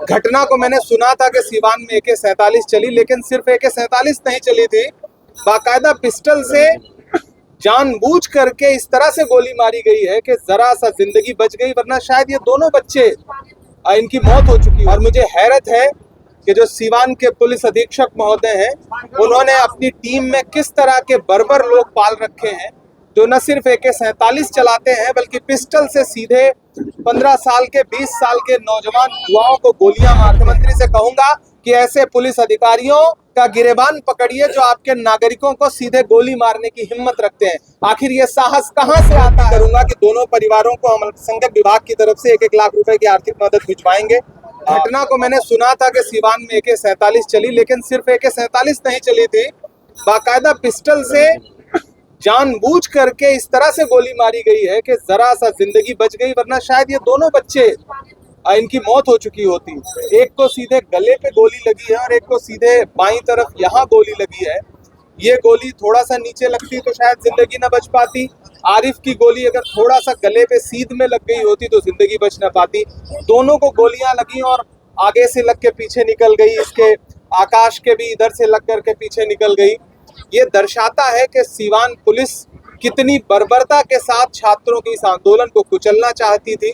घटना को मैंने सुना था कि सीवान में AK-47 चली, लेकिन सिर्फ AK-47 नहीं चली थी, बाकायदा पिस्टल से जानबूझ करके इस तरह से गोली मारी गई है कि जरा सा जिंदगी बच गई, वरना शायद ये दोनों बच्चे इनकी मौत हो चुकी। और मुझे हैरत है कि जो सीवान के पुलिस अधीक्षक महोदय हैं, उन्होंने अपनी टीम में किस तरह के बर्बर लोग पाल रखे हैं, जो न सिर्फ AK-47 चलाते हैं बल्कि पिस्टल से सीधे 15 साल के 20 साल के नौजवान युवाओं को गोलियां मारते। मंत्री से कहूंगा कि ऐसे पुलिस अधिकारियों का गिरेबान पकड़िए जो आपके नागरिकों को सीधे गोली मारने की हिम्मत रखते हैं। आखिर ये साहस कहां से आता है? करूंगा कि दोनों परिवारों को हम अल्पसंख्यक विभाग की तरफ से 1-1 लाख रुपए की आर्थिक मदद भिजवाएंगे। घटना को मैंने सुना था कि सीवान में AK-47 चली, लेकिन सिर्फ AK-47 नहीं चली थी, बाकायदा पिस्टल से जानबूझ करके इस तरह से गोली मारी गई है कि जरा सा जिंदगी बच गई, वरना शायद ये दोनों बच्चे इनकी मौत हो चुकी होती। एक को सीधे गले पे गोली लगी है और एक को सीधे बाईं तरफ यहाँ गोली लगी है। ये गोली थोड़ा सा नीचे लगती तो शायद जिंदगी न बच पाती। आरिफ की गोली अगर थोड़ा सा गले पे सीध में लग गई होती तो जिंदगी बच न पाती। दोनों को गोलियां लगी और आगे से लग के पीछे निकल गई, इसके आकाश के भी इधर से लग करके पीछे निकल गई। ये दर्शाता है कि सीवान पुलिस कितनी बर्बरता के साथ छात्रों के इस आंदोलन को कुचलना चाहती थी।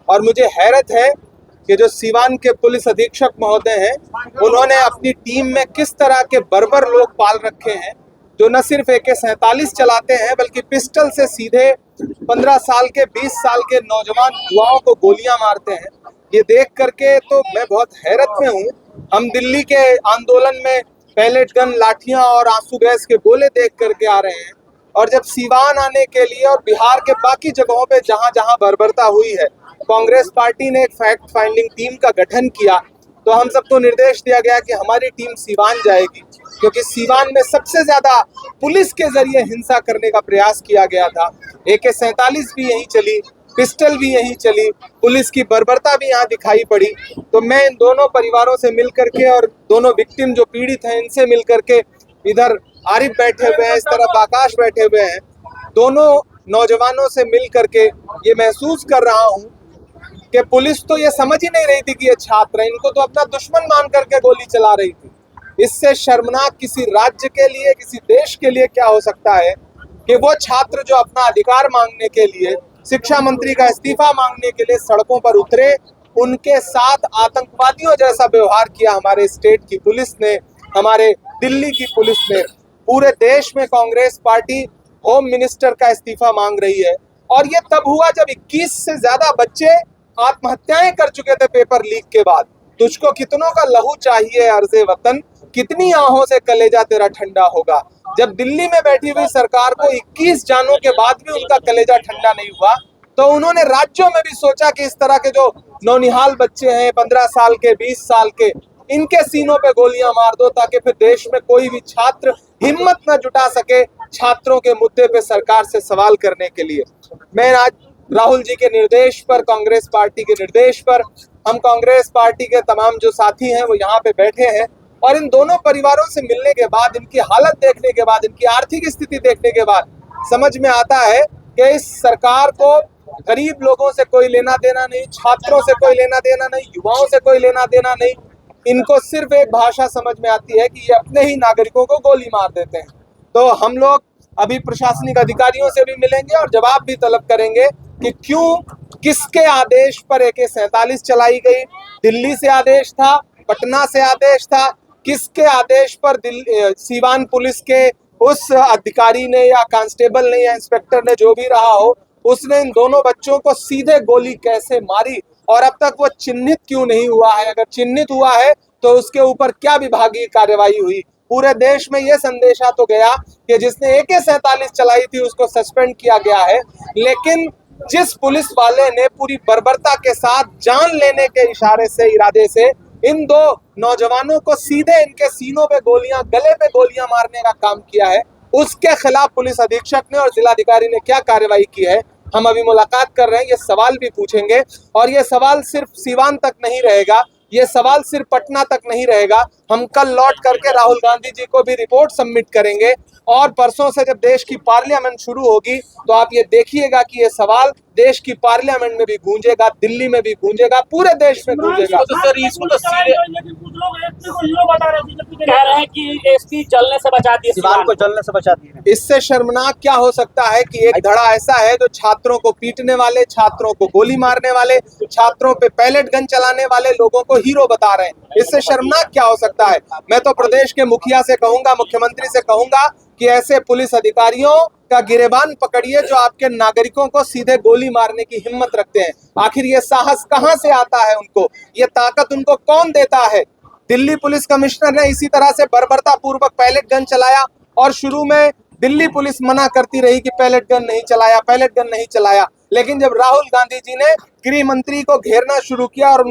और मुझे हैरत है कि जो सीवान के पुलिस अधीक्षक महोदय हैं, उन्होंने अपनी टीम में किस तरह के बर्बर लोग पाल रखे हैं, जो न सिर्फ AK-47 चलाते हैं बल्कि पिस्टल से सीधे 15 साल के 20 साल के नौजवान युवाओं को गोलियां मारते हैं। ये देख करके तो मैं बहुत हैरत में हूँ। हम दिल्ली के आंदोलन में पैलेट गन, लाठियां और आंसू गैस के गोले देख करके आ रहे हैं, और जब सीवान आने के लिए और बिहार के बाकी जगहों पे जहां जहां बर्बरता हुई है, कांग्रेस पार्टी ने एक फैक्ट फाइंडिंग टीम का गठन किया, तो हम सबको निर्देश दिया गया कि हमारी टीम सीवान जाएगी, क्योंकि सीवान में सबसे ज्यादा पुलिस के जरिए हिंसा करने का प्रयास किया गया था। AK-47 भी यहीं चली, पिस्टल भी यहीं चली, पुलिस की बर्बरता भी यहाँ दिखाई पड़ी। तो मैं इन दोनों परिवारों से मिल करके और दोनों विक्टिम जो पीड़ित हैं इनसे मिल करके, इधर आरिफ बैठे हुए हैं, इस तरफ आकाश बैठे हुए हैं, दोनों नौजवानों से मिल करके ये महसूस कर रहा हूँ कि पुलिस तो ये समझ ही नहीं रही थी कि ये छात्र हैं, इनको तो अपना दुश्मन मान करके गोली चला रही थी। इससे शर्मनाक किसी राज्य के लिए, किसी देश के लिए क्या हो सकता है कि वो छात्र जो अपना अधिकार मांगने के लिए, शिक्षा मंत्री का इस्तीफा मांगने के लिए सड़कों पर उतरे, उनके साथ आतंकवादियों जैसा व्यवहार किया हमारे स्टेट की पुलिस ने, हमारे दिल्ली की पुलिस ने। पूरे देश में कांग्रेस पार्टी होम मिनिस्टर का इस्तीफा मांग रही है, और ये तब हुआ जब 21 से ज्यादा बच्चे आत्महत्याएं कर चुके थे पेपर लीक के बाद। तुझको कितनों का लहू चाहिए अर्ज़े वतन, कितनी आहों से कलेजा तेरा ठंडा होगा। जब दिल्ली में बैठी हुई सरकार को 21 जानों के बाद भी उनका कलेजा ठंडा नहीं हुआ, तो उन्होंने राज्यों में भी सोचा कि इस तरह के जो नौनिहाल बच्चे हैं, 15 साल के, 20 साल के, इनके सीनों पे गोलियां मार दो, ताकि फिर देश में कोई भी छात्र हिम्मत न जुटा सके छात्रों के मुद्दे पे सरकार से सवाल करने के लिए। मैं आज राहुल जी के निर्देश पर, कांग्रेस पार्टी के निर्देश पर, हम कांग्रेस पार्टी के तमाम जो साथी हैं वो यहाँ पे बैठे हैं, और इन दोनों परिवारों से मिलने के बाद, इनकी हालत देखने के बाद, इनकी आर्थिक स्थिति देखने के बाद समझ में आता है कि इस सरकार को गरीब लोगों से कोई लेना देना नहीं, छात्रों से कोई लेना देना नहीं, युवाओं से कोई लेना देना नहीं। इनको सिर्फ एक भाषा समझ में आती है कि ये अपने ही नागरिकों को गोली मार देते हैं। तो हम लोग अभी प्रशासनिक अधिकारियों से भी मिलेंगे और जवाब भी तलब करेंगे कि क्यों, किसके आदेश पर AK-47 चलाई गई। दिल्ली से आदेश था, पटना से आदेश था, किसके आदेश पर सीवान पुलिस के उस अधिकारी ने या कांस्टेबल ने या इंस्पेक्टर ने, जो भी रहा हो, उसने इन दोनों बच्चों को सीधे गोली कैसे मारी, और अब तक वो चिन्हित क्यों नहीं हुआ है? अगर चिन्हित हुआ है तो उसके ऊपर क्या विभागीय कार्रवाई हुई? पूरे देश में ये संदेशा तो गया कि जिसने AK-47 चलाई थी उसको सस्पेंड किया गया है, लेकिन जिस पुलिस वाले ने पूरी बर्बरता के साथ जान लेने के इशारे से, इरादे से इन दो नौजवानों को सीधे इनके सीनों पे गोलियां, गले पे गोलियां मारने का काम किया है, उसके खिलाफ पुलिस अधीक्षक ने और जिलाधिकारी ने क्या कार्रवाई की है, हम अभी मुलाकात कर रहे हैं। ये सवाल भी पूछेंगे, और ये सवाल सिर्फ सीवान तक नहीं रहेगा, ये सवाल सिर्फ पटना तक नहीं रहेगा। हम कल लौट करके राहुल गांधी जी को भी रिपोर्ट सबमिट करेंगे, और परसों से जब देश की पार्लियामेंट शुरू होगी तो आप ये देखिएगा कि ये सवाल देश की पार्लियामेंट में भी गूंजेगा, दिल्ली में भी गूंजेगा, पूरे देश में गूंजेगा। तो सर इसको तो सीधे कह रहे हैं कि एसपी जलने से बचा दिए, सिवान को जलने से बचा दिए। इससे शर्मनाक क्या हो सकता है कि एक धड़ा ऐसा है जो छात्रों को पीटने वाले, छात्रों को गोली मारने वाले, छात्रों पे पैलेट गन चलाने वाले लोगों को हीरो बता रहे हैं। इससे शर्मनाक क्या हो सकता है? मैं तो प्रदेश के मुखिया से कहूंगा, मुख्यमंत्री से कहूंगा कि ऐसे पुलिस अधिकारियों का गिरेबान पकड़िए जो आपके नागरिकों को सीधे गोली मारने की हिम्मत रखते हैं। आखिर ये साहस कहां से आता है उनको? ये ताकत उनको कौन देता है? दिल्ली पुलिस कमिश्नर ने इसी तरह से बर्बरता पूर्वक पैलेट गन चलाया और शुरू में दिल्ली पुलिस मना करती रही कि पैलेट गन नहीं चलाया, पैलेट गन नहीं चलाया। लेकिन जब राहुल गांधी जी ने गृह मंत्री को घेरना शुरू किया और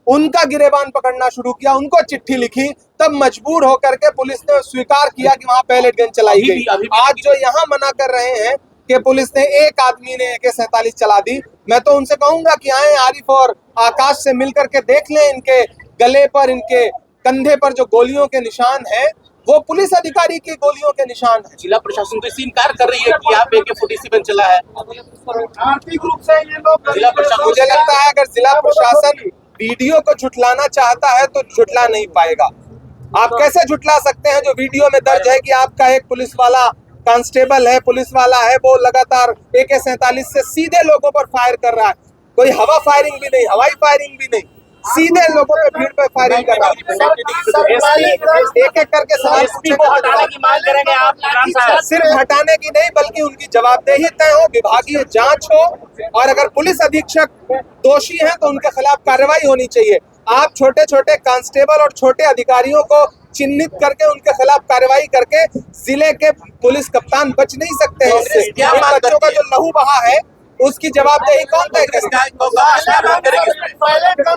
उनका गिरेबान पकड़ना शुरू किया, उनको चिट्ठी लिखी, तब मजबूर होकर के पुलिस ने स्वीकार किया कि वहां पैलेट गन चलाई गई। आज जो यहाँ मना कर रहे हैं कि पुलिस ने एक आदमी ने AK-47 चला दी, मैं तो उनसे कहूंगा कि आए आरिफ और आकाश से मिलकर के देख लें इनके गले पर, इनके कंधे पर जो गोलियों के निशान हैं वो पुलिस अधिकारी की गोलियों के निशान है। जिला प्रशासन तो इसे इनकार कर रही है कि यहाँ पे AK-47 चला है। आर्थिक रूप से ये लोग, जिला प्रशासन, मुझे लगता है अगर जिला प्रशासन वीडियो को झुटलाना चाहता है तो झुटला नहीं पाएगा। आप कैसे झुटला सकते हैं जो वीडियो में दर्ज है कि आपका एक पुलिस वाला कांस्टेबल है, पुलिस वाला है, वो लगातार AK-47 से सीधे लोगों पर फायर कर रहा है। कोई हवा फायरिंग भी नहीं, हवाई फायरिंग भी नहीं, सीधे लोगों पे भीड़ पे फायरिंग कर रहा है। एक एक करके सवाल को हटाने की मांग करेंगे आप? सिर्फ हटाने की नहीं बल्कि उनकी जवाबदेही तय हो, विभागीय जांच हो, और अगर पुलिस अधीक्षक दोषी हैं तो उनके खिलाफ कार्रवाई होनी चाहिए। आप छोटे छोटे कांस्टेबल और छोटे अधिकारियों को चिन्हित करके उनके खिलाफ कार्रवाई करके जिले के पुलिस कप्तान बच नहीं सकते हैं इससे। बच्चों का जो लहू बहा है उसकी जवाबदेही कौन तय करेगा?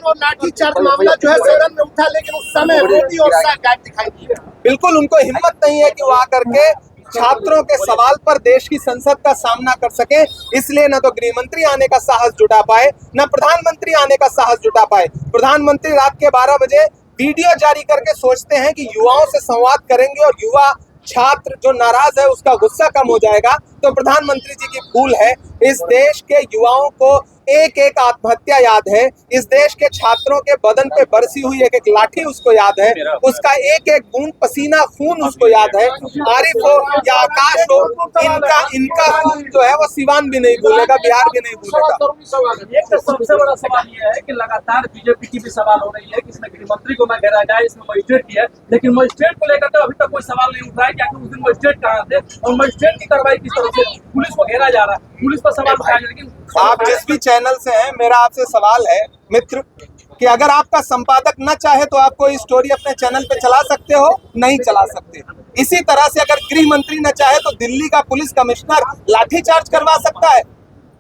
और लाठीचार्ज मामला जो है सदन में उठा, लेकिन उस समय मोदी और शाह गायब दिखाई दिए। बिल्कुल उनको हिम्मत नहीं है कि वो आकर के छात्रों के सवाल पर देश की संसद का सामना कर सके। इसलिए न तो गृह मंत्री आने का साहस जुटा पाए, न प्रधानमंत्री आने का साहस जुटा पाए। प्रधानमंत्री रात के 12 बजे वीडियो जारी करके सोचते हैं कि युवाओं से संवाद करेंगे और युवा छात्र जो नाराज है उसका गुस्सा कम हो जाएगा, तो प्रधानमंत्री जी की भूल है। इस देश के युवाओं को एक एक आत्महत्या याद है, इस देश के छात्रों के बदन पे बरसी हुई एक एक लाठी उसको याद है, उसका एक एक बूंद पसीना खून उसको याद है। आरिफ हो या आकाश हो, इनका खून जो है वो सिवान भी नहीं भूलेगा, बिहार भी नहीं भूलेगा। एक तो सबसे बड़ा सवाल ये है कि लगातार बीजेपी की भी सवाल हो रही है कि इसमें गृह मंत्री को न घेरा जाए, इसमें मजिस्ट्रेट की है, लेकिन मजिस्ट्रेट को लेकर तो अभी तक कोई सवाल नहीं उठ रहा है कि आखिर उस दिन मजिस्ट्रेट कहाँ थे और मजिस्ट्रेट की कार्रवाई किस तरह से पुलिस को घेरा जा रहा है, पुलिस पर सवाल उठाया। लेकिन आप जिस भी चैनल से हैं, मेरा आपसे सवाल है मित्र कि अगर आपका संपादक न चाहे तो आप कोई स्टोरी अपने चैनल पे चला सकते हो, नहीं चला सकते। इसी तरह से अगर गृह मंत्री न चाहे तो दिल्ली का पुलिस कमिश्नर लाठीचार्ज करवा सकता है,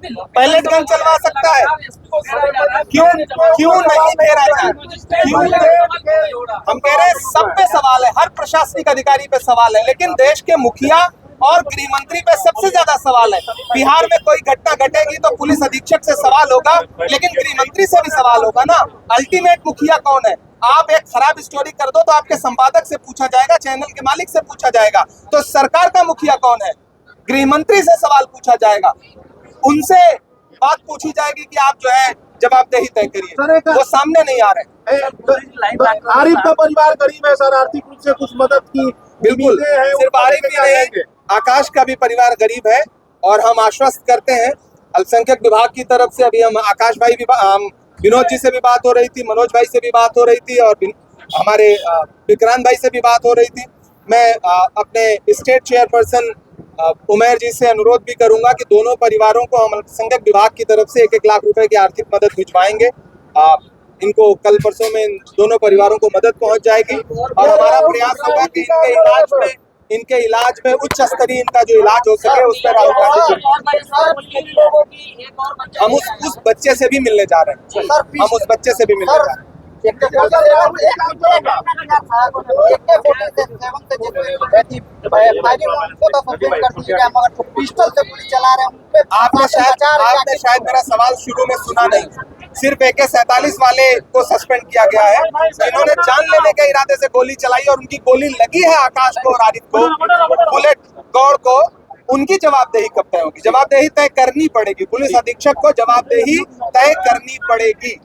पैलेट गन चलवा सकता है। क्यों नहीं घेरा जाए? हम कह रहे हैं सब पे सवाल है, हर प्रशासनिक अधिकारी पे सवाल है, लेकिन देश के मुखिया और गृह मंत्री पे सबसे ज्यादा सवाल है। बिहार में कोई घटना घटेगी तो पुलिस अधीक्षक से सवाल होगा, लेकिन गृह मंत्री से भी सवाल होगा ना। अल्टीमेट मुखिया कौन है? आप एक खराब स्टोरी कर दो तो आपके संपादक से पूछा जाएगा, चैनल के मालिक से पूछा जाएगा, तो सरकार का मुखिया कौन है? गृह मंत्री से सवाल पूछा जाएगा, उनसे बात पूछी जाएगी कि आप जो है जवाबदेही तय करिए। वो सामने नहीं आ रहे। आरिफ का परिवार गरीब है सर, आर्थिक रूप से कुछ मदद की बिल्कुल, सिर्फ आरिफ ही नहीं, आकाश का भी परिवार गरीब है और हम आश्वस्त करते हैं अल्पसंख्यक विभाग की तरफ से। अभी हम आकाश भाई भी, विनोद जी से भी बात हो रही थी, मनोज भाई से भी बात हो रही थी और हमारे विक्रांत भाई से भी बात हो रही थी। मैं अपने स्टेट चेयरपर्सन उमेर जी से अनुरोध भी करूंगा कि दोनों परिवारों को हम अल्पसंख्यक विभाग की तरफ से 1-1 लाख रुपए की आर्थिक मदद भिजवाएंगे। इनको कल परसों में इन दोनों परिवारों को मदद पहुंच जाएगी और हमारा प्रयास होगा कि इनके इलाज में उच्च स्तरीय इनका जो इलाज हो सके उस पर हम उस बच्चे से भी मिलने जा रहे हैं। हम उस बच्चे से भी मिलने जा रहे हैं। आपने शायद मेरा सवाल शुरू में सुना नहीं। सिर्फ AK-47 वाले को सस्पेंड किया गया है जिन्होंने जान लेने के इरादे से गोली चलाई और उनकी गोली लगी है आकाश को और आरिफ को, बुलेट गौड़ को, उनकी जवाबदेही कब तय होगी? जवाबदेही तय करनी पड़ेगी, पुलिस अधीक्षक को जवाबदेही तय करनी पड़ेगी।